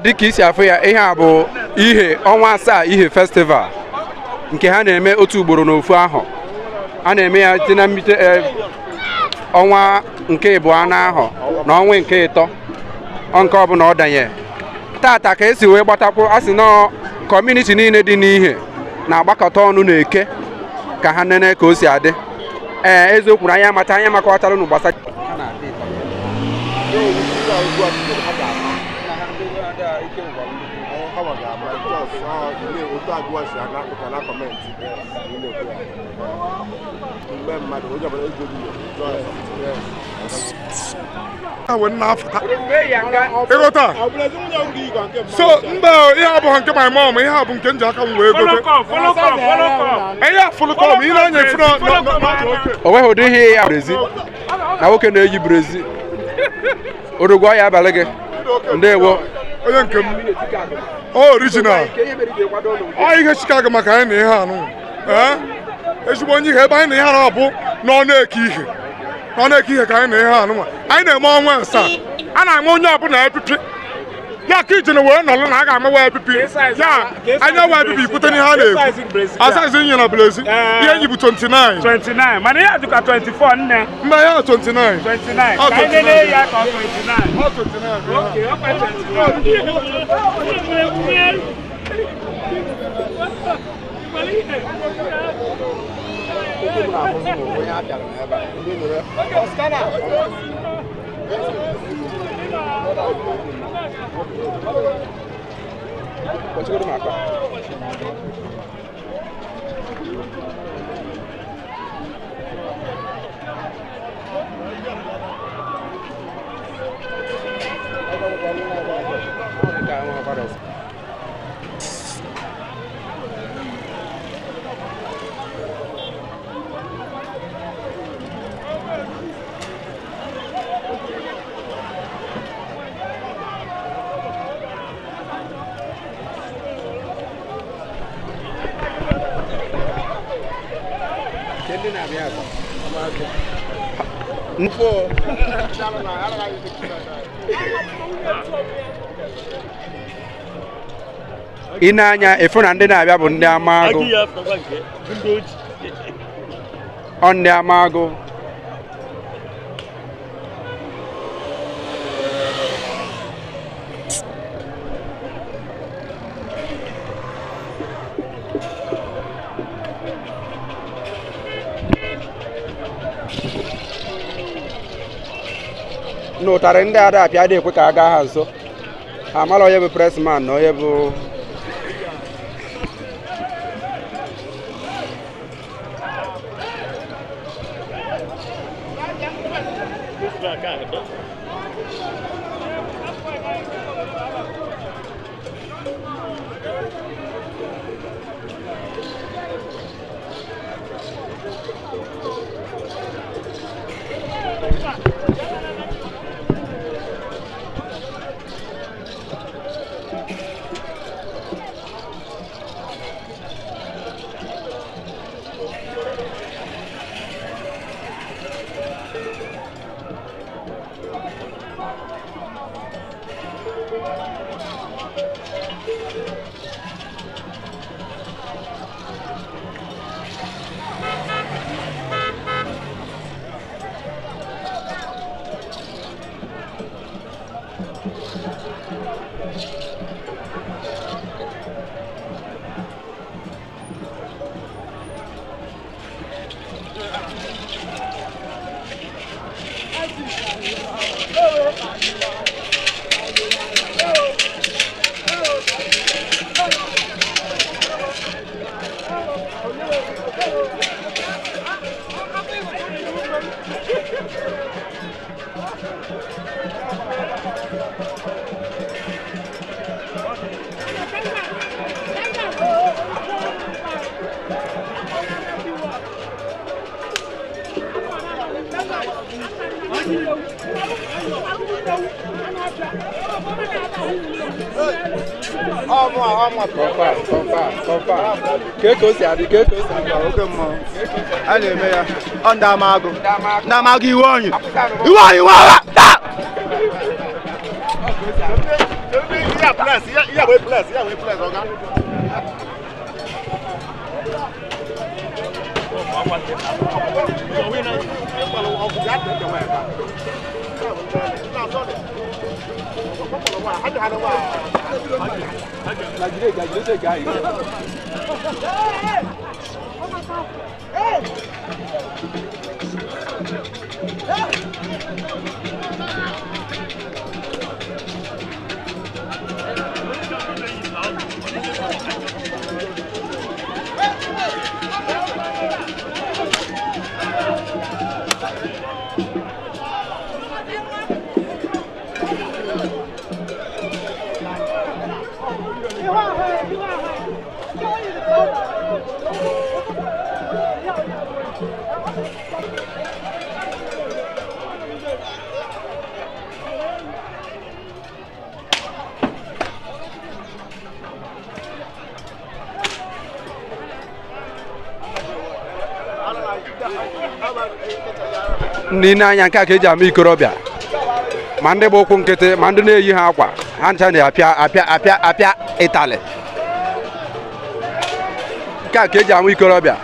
Dịka isi afọ ya ihe a bụ ihe ọnwa asaa ihe festival nke ha na-eme otu ugboro n'ofu ahụ. A na-eme ya site na mbido ọnwa nke ịbụọ n'ahụ na ọnwa nke ịtọ nke ọbụla ọ danye. Tata ka esi wee gbatakwu asị na kọmuniti niile dị n'ihe na-agbakọta ọnụ na-eke ka ha nene ka o si adị. Eziokwu na anya makọtara unu gbasa so mba ihe abụghị nke my mom, ihe abụ nke nji aka m wee gote. Ihe fụlụkọm ihe na-anya efuru o nweghị ụdị ihe ya brezi na nwoke na-eyi brezi orogwo ya abalị gị ndewo onye nke m original ọ ihe Chicago maka anyị na ihe anụ ezigbo onye ihe ebe anyị na ihe anụ bụ na ọ na-eke ihe ka anyị na ihe anụ anyị na-eme ọnwa asaa a na-ama onye ọbụla epipi ya ka ije na wee nọlụ na a ga-amawa epipi ya anya wa epipi ikwute n'ihe a na-ekwu asaizi nye na brezi ihe enyi bụ 29 mana ya dịka 24 nne mba ya 29 ka anyị na-enye ya ka ị na-anya efu na ndị na-abịa bụ ndị Amagụ ọ ndị Amagụ n'ụtarị ndị ada apịa dị ekwe ka a gaa ha nso ha mara onye bụ pressman na onye bụ Ndị na-anya nke a ka eji ama ikorobịa ma ndị bụ ụkwụ nkịtị ma ndị na-eyi ha akwa ha ncha na-apịa ịtalị nke a ka eji ama ikorobịa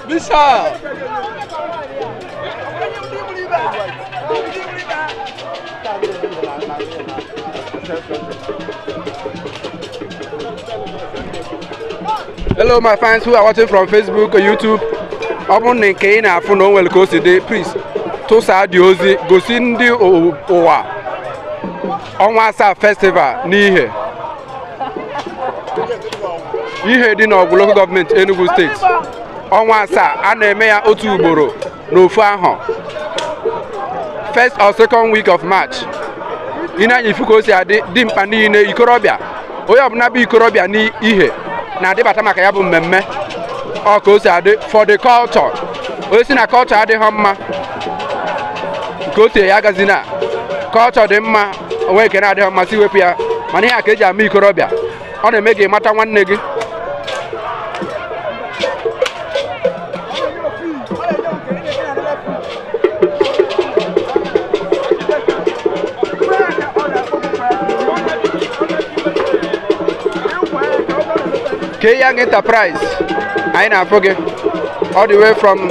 Bishop! Hello my fans who are watching from Facebook or YouTube. Ọbụna nke ị na-afụ na o nwere ka o si dị, please tụsaa dị ozi gosi ndị ụwa Onwa Asaa Festival n'ihe dị n'Agwu Local Government Enugu State. Onwa Asaa a na-eme ya otu ugboro n'ofu ahụ, first or second week of March. Ị na-anya ifu ka o si adị dị mkpa niile ikorobịa onye ọbụla bụ ikorobịa n'ihe na-adịbata maka ya bụ mmemme ọ ka o si adị for the culture. Onye si na culture adịghị mma nke o tie ya agazi na culture dị mma onwe nke na-adịghị mma si wepụ ya, mana ihe a ka eji ama ikorobịa, ọ na-eme gị mata nwanne gị. Young Enterprise, I na forget all the way from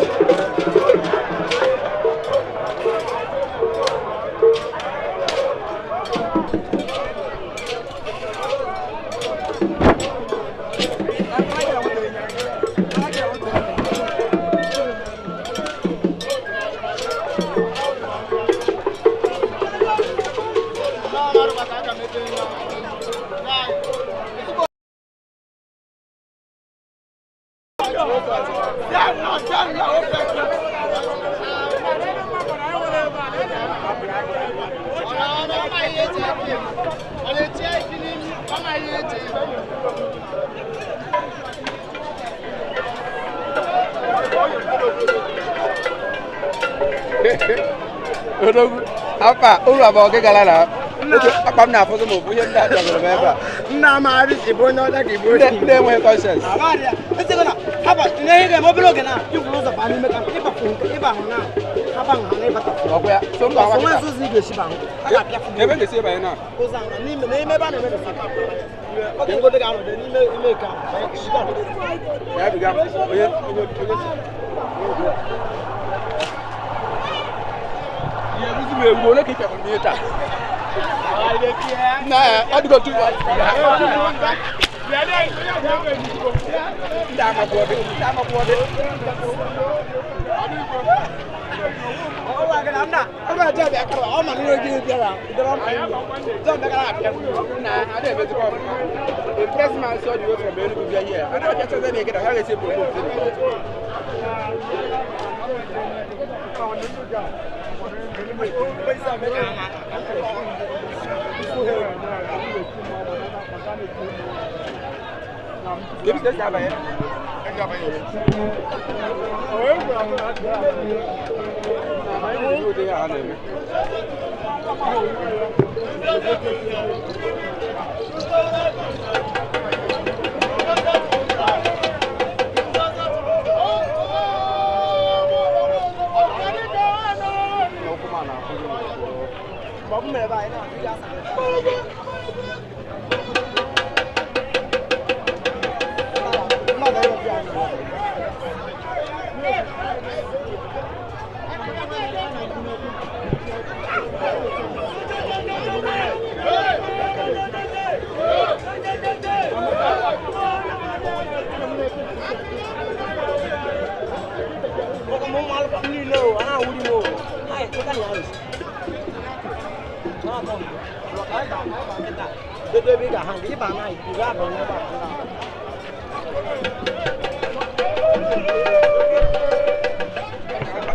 apa uru aba oge gara na akpa m na-afụzụ ma ọ bụ ihe ndị a bịagoro m ebe a nna m arị ibo onye ọda ka ibo ndị enweghị conscience ọgwụ ya so mba nwa ebe ga-esi ebanye na ya biga onye ewu ole ka ị chọrọ n'ihe taa na ọ dịgo tu ndị amakwụọdị na aba ja be akara o ma no gi biara idara ma ja be akara apia na ade be ti ko the pressman saw the way from Enugu bia here I don't just say they get how they say promote Give us that by Big hang, you buy my, you grab on your back.